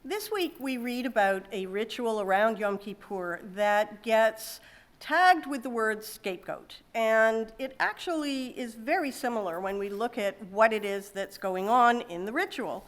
This week we read about a ritual around Yom Kippur that gets tagged with the word scapegoat. And it actually is very similar when we look at what it is that's going on in the ritual.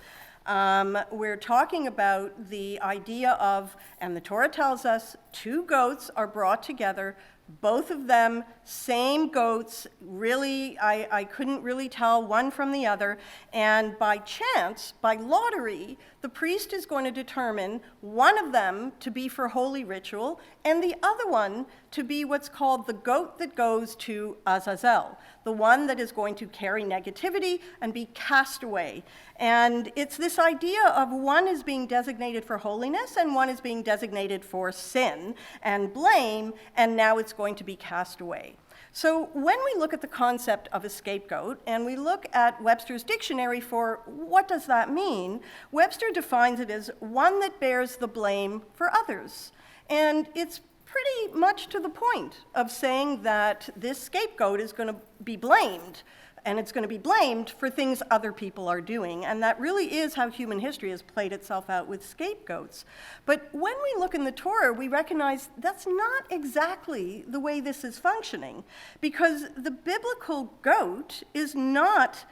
We're talking about the idea of, and the Torah tells us, 2 goats are brought together, both of them same goats. Really, I couldn't really tell one from the other. And by chance, by lottery, the priest is going to determine one of them to be for holy ritual and the other one to be what's called the goat that goes to Azazel, the one that is going to carry negativity and be cast away. And it's this idea of one is being designated for holiness and one is being designated for sin and blame, and now it's going to be cast away. So when we look at the concept of a scapegoat and we look at Webster's dictionary for what does that mean, Webster defines it as one that bears the blame for others. And it's pretty much to the point of saying that this scapegoat is going to be blamed, and it's going to be blamed for things other people are doing. And that really is how human history has played itself out with scapegoats. But when we look in the Torah, we recognize that's not exactly the way this is functioning, because the biblical goat is not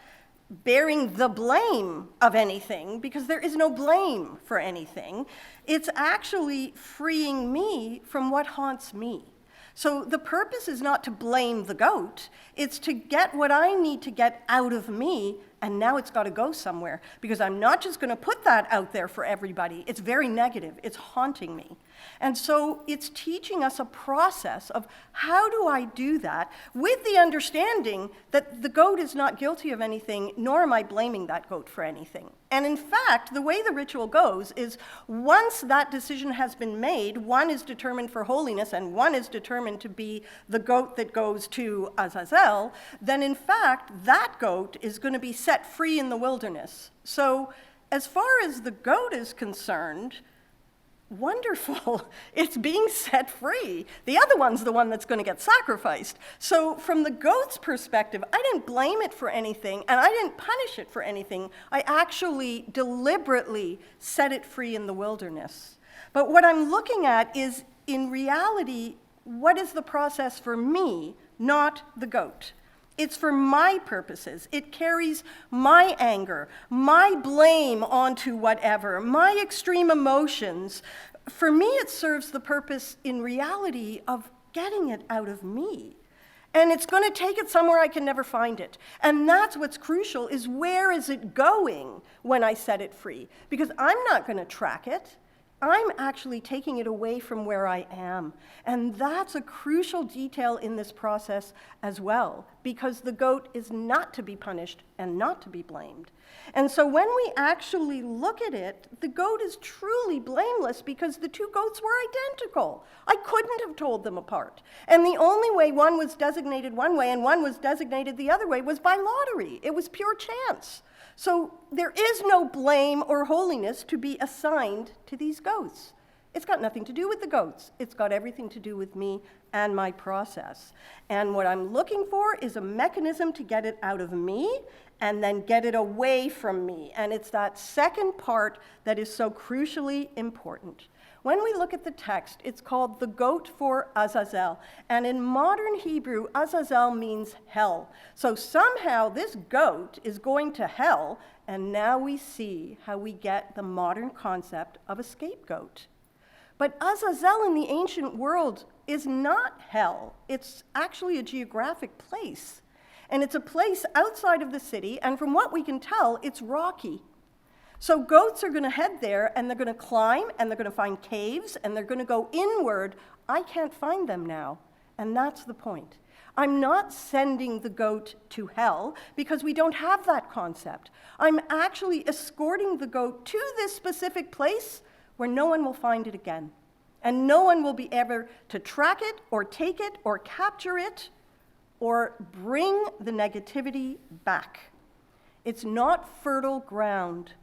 bearing the blame of anything, because there is no blame for anything. It's actually freeing me from what haunts me. So the purpose is not to blame the goat, it's to get what I need to get out of me, and now it's got to go somewhere, because I'm not just going to put that out there for everybody. It's very negative. It's haunting me. And so it's teaching us a process of how do I do that with the understanding that the goat is not guilty of anything, nor am I blaming that goat for anything. And in fact, the way the ritual goes is once that decision has been made, one is determined for holiness and one is determined to be the goat that goes to Azazel, then in fact, that goat is going to be set free in the wilderness. So as far as the goat is concerned, wonderful, it's being set free. The other one's the one that's going to get sacrificed. So from the goat's perspective, I didn't blame it for anything, and I didn't punish it for anything. I actually deliberately set it free in the wilderness. But what I'm looking at is, in reality, what is the process for me, not the goat? It's for my purposes. It carries my anger, my blame onto whatever, my extreme emotions. For me, it serves the purpose in reality of getting it out of me. And it's going to take it somewhere I can never find it. And that's what's crucial, is where is it going when I set it free? Because I'm not going to track it. I'm actually taking it away from where I am. And that's a crucial detail in this process as well, because the goat is not to be punished and not to be blamed. And so when we actually look at it, the goat is truly blameless because the 2 goats were identical. I couldn't have told them apart. And the only way one was designated one way and one was designated the other way was by lottery. It was pure chance. So there is no blame or holiness to be assigned to these goats. It's got nothing to do with the goats. It's got everything to do with me and my process. And what I'm looking for is a mechanism to get it out of me and then get it away from me. And it's that second part that is so crucially important. When we look at the text, it's called the goat for Azazel. And in modern Hebrew, Azazel means hell. So somehow this goat is going to hell, and now we see how we get the modern concept of a scapegoat. But Azazel in the ancient world is not hell. It's actually a geographic place. And it's a place outside of the city, and from what we can tell, it's rocky. So goats are going to head there, and they're going to climb, and they're going to find caves, and they're going to go inward. I can't find them now, and that's the point. I'm not sending the goat to hell, because we don't have that concept. I'm actually escorting the goat to this specific place where no one will find it again, and no one will be ever to track it, or take it, or capture it, or bring the negativity back. It's not fertile ground.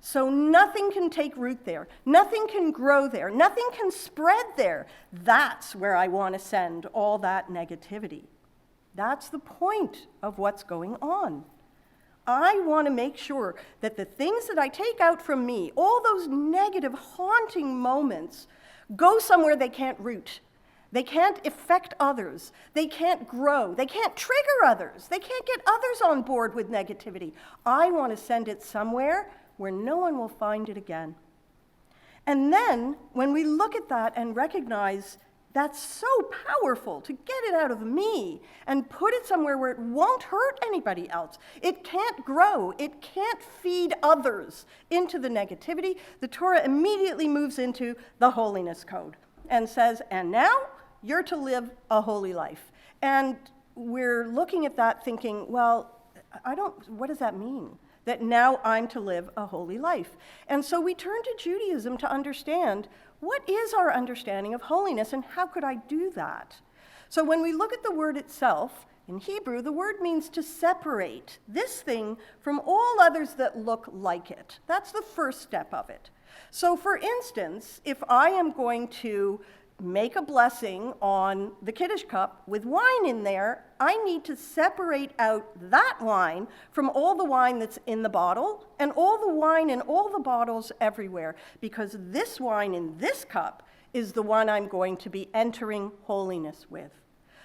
So nothing can take root there. Nothing can grow there. Nothing can spread there. That's where I want to send all that negativity. That's the point of what's going on. I want to make sure that the things that I take out from me, all those negative, haunting moments, go somewhere they can't root. They can't affect others. They can't grow. They can't trigger others. They can't get others on board with negativity. I want to send it somewhere where no one will find it again. And then, when we look at that and recognize that's so powerful to get it out of me and put it somewhere where it won't hurt anybody else, it can't grow, it can't feed others into the negativity, the Torah immediately moves into the holiness code and says, and now you're to live a holy life. And we're looking at that thinking, well, what does that mean? That now I'm to live a holy life. And so we turn to Judaism to understand, what is our understanding of holiness and how could I do that? So when we look at the word itself, in Hebrew, the word means to separate this thing from all others that look like it. That's the first step of it. So for instance, if I am going to make a blessing on the Kiddush cup with wine in there, I need to separate out that wine from all the wine that's in the bottle and all the wine in all the bottles everywhere, because this wine in this cup is the one I'm going to be entering holiness with.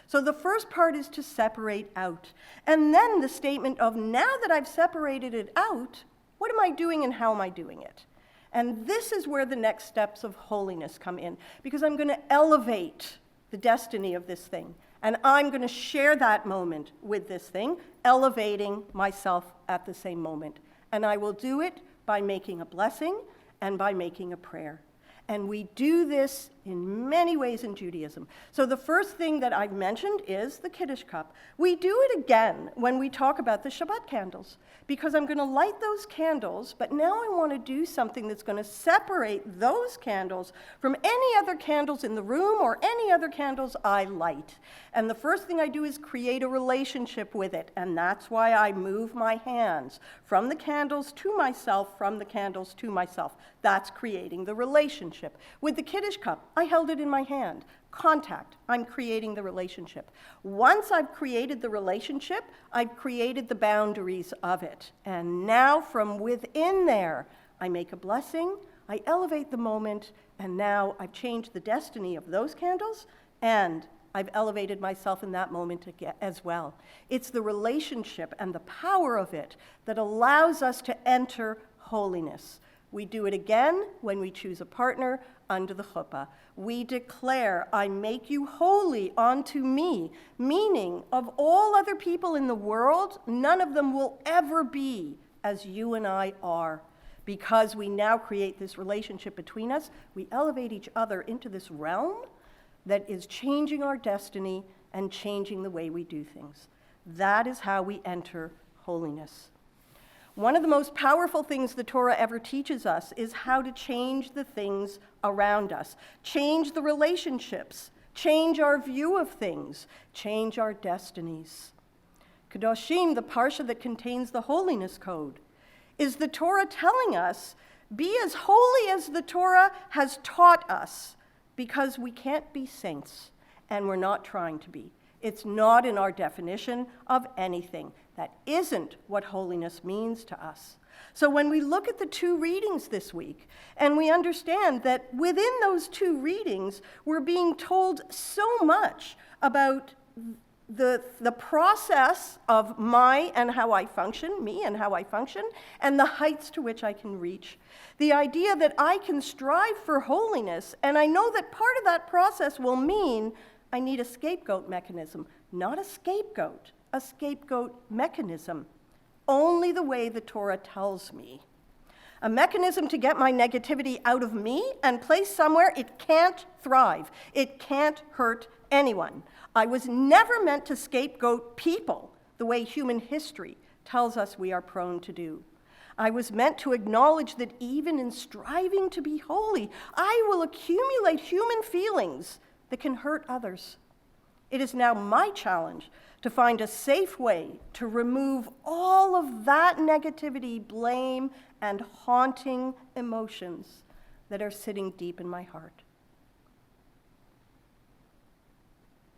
So the first part is to separate out. And then the statement of, now that I've separated it out, what am I doing and how am I doing it? And this is where the next steps of holiness come in, because I'm going to elevate the destiny of this thing. And I'm going to share that moment with this thing, elevating myself at the same moment. And I will do it by making a blessing and by making a prayer. And we do this in many ways in Judaism. So the first thing that I've mentioned is the Kiddush cup. We do it again when we talk about the Shabbat candles, because I'm going to light those candles, but now I want to do something that's going to separate those candles from any other candles in the room or any other candles I light. And the first thing I do is create a relationship with it, and that's why I move my hands from the candles to myself, from the candles to myself. That's creating the relationship. With the Kiddush cup, I held it in my hand. Contact, I'm creating the relationship. Once I've created the relationship, I've created the boundaries of it. And now from within there, I make a blessing, I elevate the moment, and now I've changed the destiny of those candles, and I've elevated myself in that moment as well. It's the relationship and the power of it that allows us to enter holiness. We do it again when we choose a partner under the chuppah. We declare, I make you holy unto me, meaning of all other people in the world, none of them will ever be as you and I are. Because we now create this relationship between us, we elevate each other into this realm that is changing our destiny and changing the way we do things. That is how we enter holiness. One of the most powerful things the Torah ever teaches us is how to change the things around us, change the relationships, change our view of things, change our destinies. Kedoshim, the parsha that contains the holiness code, is the Torah telling us, be as holy as the Torah has taught us, because we can't be saints, and we're not trying to be. It's not in our definition of anything. That isn't what holiness means to us. So when we look at the two readings this week, and we understand that within those two readings, we're being told so much about the process of me and how I function, and the heights to which I can reach. The idea that I can strive for holiness, and I know that part of that process will mean I need a scapegoat mechanism, not a scapegoat mechanism, only the way the Torah tells me. A mechanism to get my negativity out of me and placed somewhere it can't thrive. It can't hurt anyone. I was never meant to scapegoat people the way human history tells us we are prone to do. I was meant to acknowledge that even in striving to be holy, I will accumulate human feelings that can hurt others. It is now my challenge to find a safe way to remove all of that negativity, blame, and haunting emotions that are sitting deep in my heart.